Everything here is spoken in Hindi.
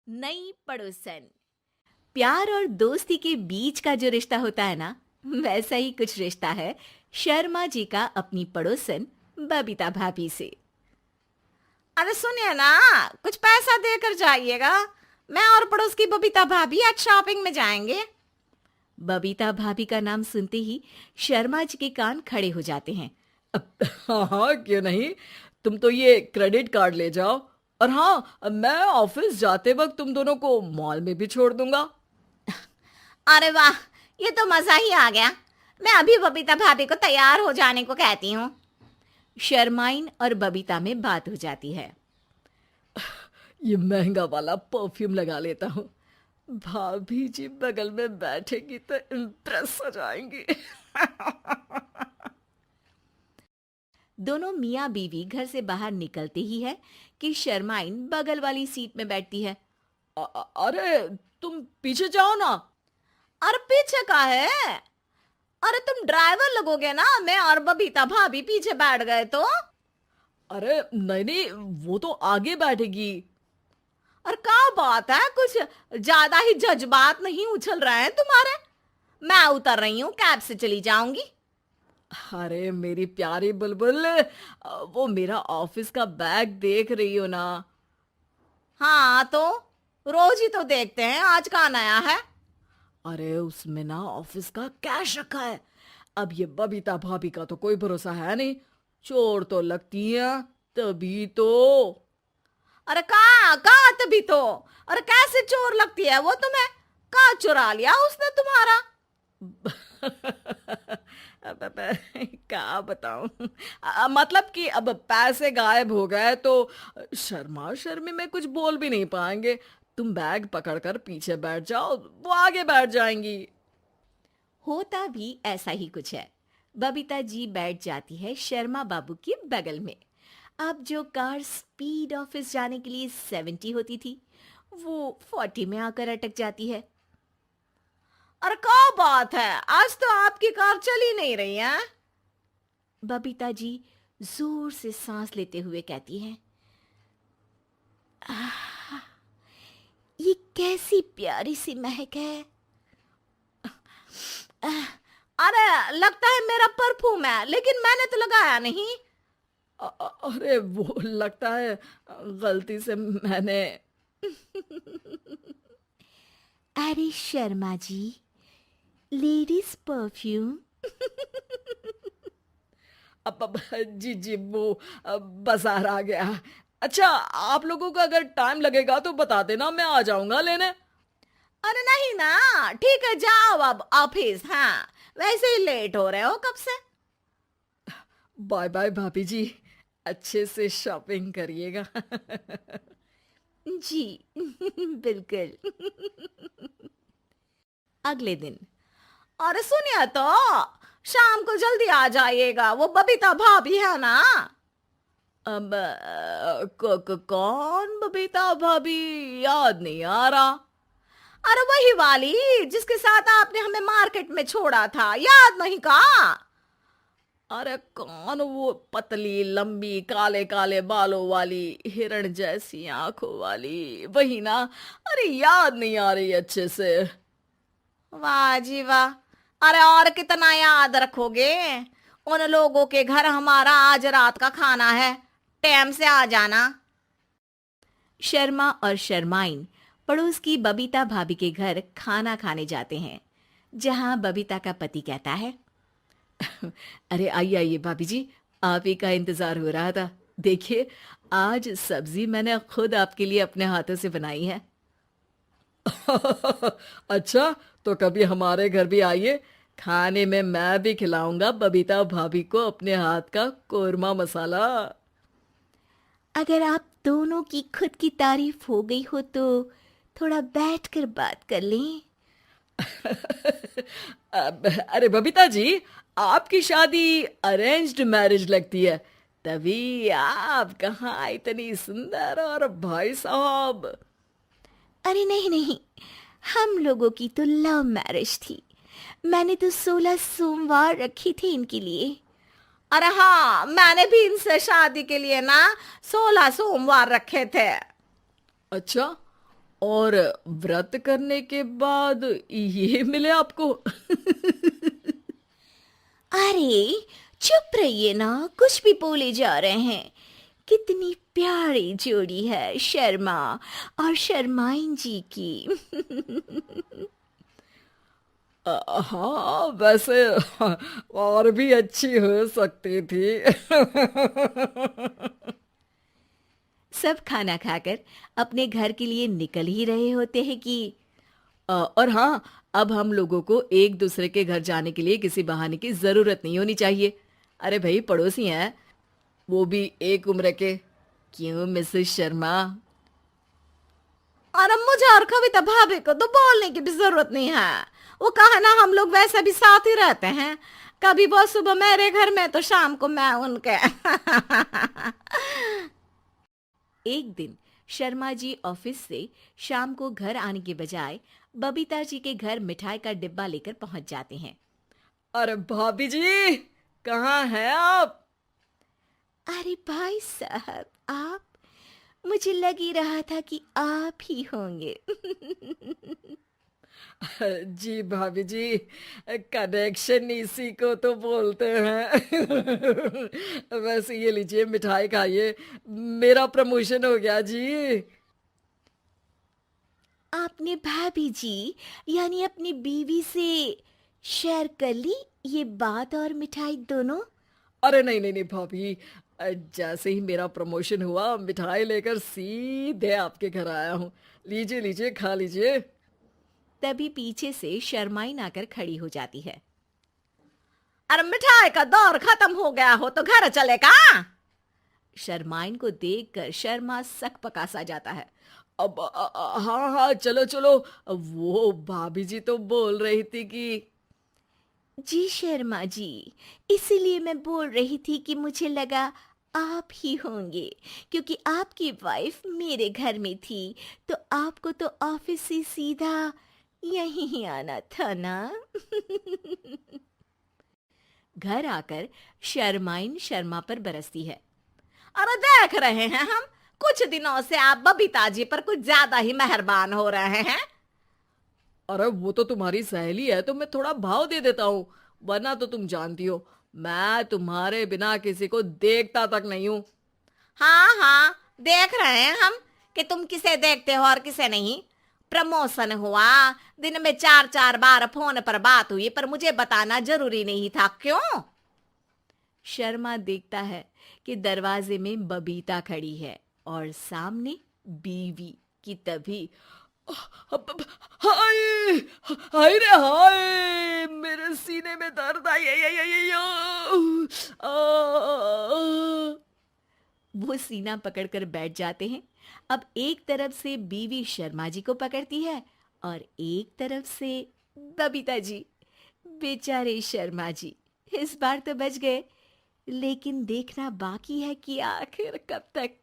नई पड़ोसन। प्यार और दोस्ती के बीच का जो रिश्ता होता है ना, वैसा ही कुछ रिश्ता है शर्मा जी का अपनी पड़ोसन बबीता भाभी से। अरे सुनिए ना, कुछ पैसा देकर जाइएगा। मैं और पड़ोस की बबीता भाभी आज शॉपिंग में जाएंगे। बबीता भाभी का नाम सुनते ही शर्मा जी के कान खड़े हो जाते हैं। हाँ हाँ, क्यों नहीं। तुम तो ये क्रेडिट कार्ड ले जाओ। और हाँ, मैं ऑफिस जाते वक्त तुम दोनों को मॉल में भी छोड़ दूंगा। अरे वाह, ये तो मजा ही आ गया। मैं अभी बबीता भाभी को तैयार हो जाने को कहती हूँ। शर्माइन और बबीता में बात हो जाती है। ये महंगा वाला परफ्यूम लगा लेता हूँ। भाभी जी बगल में बैठेगी तो इम्प्रेस हो जाएंगी। दोनों मियाँ बीवी घर से बाहर निकलते ही है कि शर्माइन बगल वाली सीट में बैठती है। अरे तुम पीछे जाओ ना। अरे पीछे का है? अरे तुम ड्राइवर लगोगे ना, मैं और बबीता भाभी पीछे बैठ गए तो। अरे नहीं नहीं, वो तो आगे बैठेगी। और क्या बात है, कुछ ज्यादा ही जज्बात नहीं उछल रहे हैं तुम्हारे? मैं उतर रही हूँ, कैब से चली जाऊंगी। अरे मेरी प्यारी बुलबुल, वो मेरा ऑफिस का बैग देख रही हो ना। हाँ तो रोज ही तो देखते हैं, आज का नया है? अरे उसमें ना ऑफिस का कैश रखा है। अब ये बबीता भाभी का तो कोई भरोसा है नहीं। चोर तो लगती है तभी तो। अरे कहाँ कहाँ तभी तो। अरे कैसे चोर लगती है वो तुम्हें? कहाँ चुरा लिया उसने तुम्हारा? अब क्या बताऊं। मतलब कि अब पैसे गायब हो गए तो शर्मा शर्मी में कुछ बोल भी नहीं पाएंगे। तुम बैग पकड़कर पीछे बैठ जाओ, वो आगे बैठ जाएंगी। होता भी ऐसा ही कुछ है। बबीता जी बैठ जाती है शर्मा बाबू के बगल में। अब जो कार स्पीड ऑफिस जाने के लिए 70 होती थी, वो 40 में आकर अटक जाती है। अरे क्या बात है, आज तो आपकी कार चली नहीं रही है। बबीता जी जोर से सांस लेते हुए कहती हैं, ये कैसी प्यारी सी महक है। अरे लगता है मेरा परफ्यूम है, लेकिन मैंने तो लगाया नहीं। अरे वो लगता है गलती से मैंने। अरे शर्मा जी, लेडीज परफ्यूम। अब जी जी, वो बाजार आ गया। अच्छा, आप लोगों का अगर टाइम लगेगा तो बता देना, मैं आ जाऊंगा लेने। अरे नहीं ना, ठीक है जाओ अब ऑफिस। हाँ, वैसे ही लेट हो रहे हो कब से। बाय बाय भाभी जी, अच्छे से शॉपिंग करिएगा। जी बिल्कुल। अगले दिन। अरे सुनिए तो, शाम को जल्दी आ जाइएगा, वो बबीता भाभी है ना। अब कौन बबीता भाभी? याद नहीं आ रहा। अरे वही वाली जिसके साथ आपने हमें मार्केट में छोड़ा था, याद नहीं का? अरे कौन वो पतली लंबी काले काले बालों वाली हिरण जैसी आंखों वाली, वही ना। अरे याद नहीं आ रही अच्छे से। वाह जी वाह। अरे और कितना याद रखोगे? उन लोगों के घर हमारा आज रात का खाना है, टाइम से आ जाना। शर्मा और शर्माइन पड़ोस की बबीता भाभी के घर खाना खाने जाते हैं, जहां बबीता का पति कहता है, अरे आइए आइए भाभी जी, आप ही का इंतजार हो रहा था। देखिए, आज सब्जी मैंने खुद आपके लिए अपने हाथों से बनाई है। अच्छा, तो कभी हमारे घर भी आइए। खाने में मैं भी खिलाऊंगा बबीता भाभी को अपने हाथ का कोरमा मसाला। अगर आप दोनों की खुद की तारीफ हो गई हो तो थोड़ा बैठकर बात कर लें। अरे बबीता जी, आपकी शादी अरेंज्ड मैरिज लगती है, तभी आप कहाँ इतनी सुंदर। और भाई साहब। अरे नहीं नहीं, हम लोगों की तो लव मैरिज थी। मैंने तो 16 सोमवार रखी थी इनके लिए। अरे हाँ, मैंने भी इनसे शादी के लिए ना 16 सोमवार रखे थे। अच्छा, और व्रत करने के बाद ये मिले आपको? अरे चुप रहिए ना, कुछ भी बोले जा रहे हैं। कितनी प्यारी जोड़ी है शर्मा और शर्माइन जी की। हाँ, वैसे और भी अच्छी हो सकती थी। सब खाना खाकर अपने घर के लिए निकल ही रहे होते हैं कि और हाँ, अब हम लोगों को एक दूसरे के घर जाने के लिए किसी बहाने की जरूरत नहीं होनी चाहिए। अरे भाई, पड़ोसी हैं, वो भी एक उम्र के। क्यों मिसेस शर्मा? और अब मुझे और कविता भाभी को तो बोलने की भी जरूरत नहीं है। वो कहा ना, हम लोग वैसे भी साथ ही रहते हैं। कभी वो सुबह मेरे घर में तो शाम को मैं उनके। एक दिन शर्मा जी ऑफिस से शाम को घर आने के बजाय बबीता जी के घर मिठाई का डिब्बा लेकर पहुंच जाते हैं। अरे भाभी जी, कहाँ हैं आप? अरे भाई साहब, आप? मुझे लग ही रहा था कि आप ही होंगे। जी भाभी जी, कनेक्शन इसी को तो बोलते हैं। वैसे ये लीजिए, मिठाई खाइए, मेरा प्रमोशन हो गया जी। आपने भाभी जी यानी अपनी बीवी से शेयर कर ली ये बात और मिठाई दोनों? अरे नहीं नहीं नहीं भाभी, जैसे ही मेरा प्रमोशन हुआ, मिठाई लेकर सीधे आपके घर आया हूँ। लीजिए लीजिए, खा लीजिए। तभी पीछे से शर्माइन आकर खड़ी हो जाती है। अरे मिठाई का दौर खत्म हो गया हो तो घर चले का? शर्माइन को देखकर शर्मा सकपका सा जाता है। अब हाँ हाँ, चलो चलो। वो भाभी जी तो बोल रही थी कि जी शर्मा जी, इसीलिए मैं बोल रही थी कि मुझे लगा आप ही होंगे, क्योंकि आपकी वाइफ मेरे घर में थी तो आपको तो ऑफिस से सीधा यहीं ही आना था ना। घर आकर शर्माइन शर्मा पर बरसती है। अरे देख रहे हैं हम, कुछ दिनों से आप बबीता जी पर कुछ ज्यादा ही मेहरबान हो रहे हैं। अरे वो तो तुम्हारी सहेली है तो मैं थोड़ा भाव दे देता हूँ, वरना तो तुम जानती हो मैं तुम्हारे बिना किसी को देखता तक नहीं हूँ। हाँ हाँ, देख रहे हैं हम कि तुम किसे देखते हो और किसे नहीं। प्रमोशन हुआ, दिन में 4-4 बार फोन पर बात हुई, पर मुझे बताना जरूरी नहीं था, क्यों? शर्मा देखता है कि दरवाजे में बबीता खड़ी है और सामने बीवी की। तभी हाय हाय रे हाय, मेरे सीने में दर्द आई आई आई आई आई, वो सीना पकड़कर बैठ जाते हैं। अब एक तरफ से बीवी शर्मा जी को पकड़ती है और एक तरफ से बबीता जी। बेचारे शर्मा जी इस बार तो बच गए, लेकिन देखना बाकी है कि आखिर कब तक।